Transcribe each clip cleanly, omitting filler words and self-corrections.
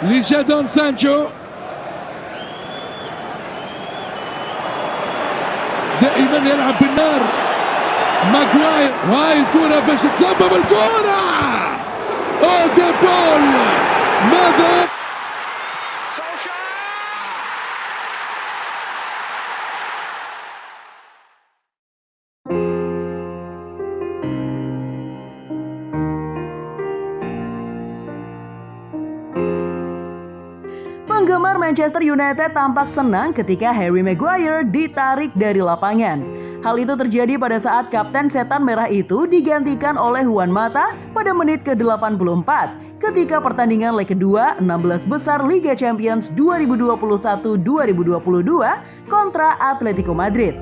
لجادون سانشو دائما يلعب بالنار. ماغواير وهاي الكرة فاش تسبب الكرة دي بول ماذا Penggemar Manchester United tampak senang ketika Harry Maguire ditarik dari lapangan. Hal itu terjadi pada saat Kapten Setan Merah itu digantikan oleh Juan Mata pada menit ke-84 ketika pertandingan leg kedua 16 besar Liga Champions 2021-2022 kontra Atletico Madrid.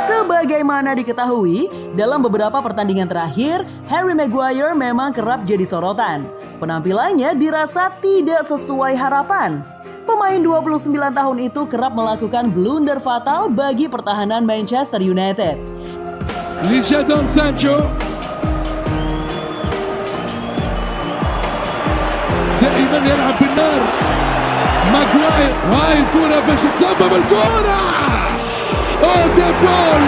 Sebagaimana diketahui, dalam beberapa pertandingan terakhir, Harry Maguire memang kerap jadi sorotan. Penampilannya dirasa tidak sesuai harapan. Pemain 29 tahun itu kerap melakukan blunder fatal bagi pertahanan Manchester United. لجادون سانشو دائما يلعب بالنار. ماغواير وهاي الكرة فاش تسبب الكرة دي بول.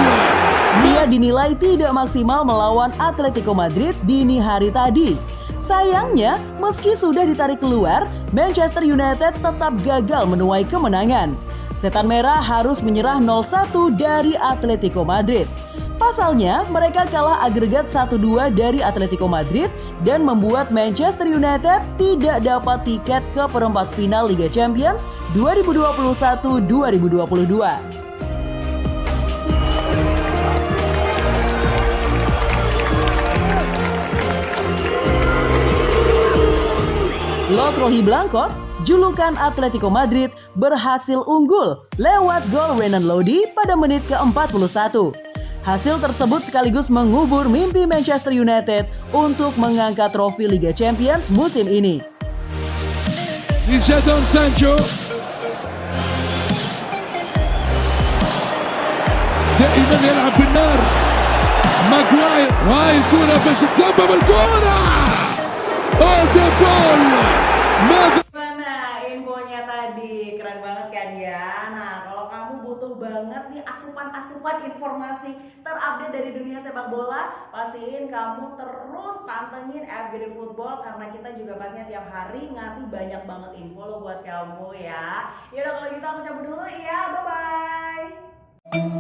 Dia dinilai tidak maksimal melawan Atletico Madrid dini hari tadi. Sayangnya, meski sudah ditarik keluar, Manchester United tetap gagal menuai kemenangan. Setan Merah harus menyerah 0-1 dari Atletico Madrid. Pasalnya, mereka kalah agregat 1-2 dari Atletico Madrid dan membuat Manchester United tidak dapat tiket ke perempat final Liga Champions 2021-2022. Los Rojiblancos, julukan Atletico Madrid, berhasil unggul lewat gol Renan Lodi pada menit ke-41. Hasil tersebut sekaligus mengubur mimpi Manchester United untuk mengangkat trofi Liga Champions musim ini. لجادون سانشو دائما يلعب بالنار. ماغواير وهاي الكرة فاش تسبب الكرة دي بول ماذا. Gimana infonya tadi? Keren banget kan ya? Nah, kalau kamu butuh banget nih asupan-asupan informasi terupdate dari dunia sepak bola, pastiin kamu terus pantengin FGD Football karena kita juga pastinya tiap hari ngasih banyak banget info loh buat kamu ya. Yaudah kalau gitu aku cabut dulu ya, bye-bye.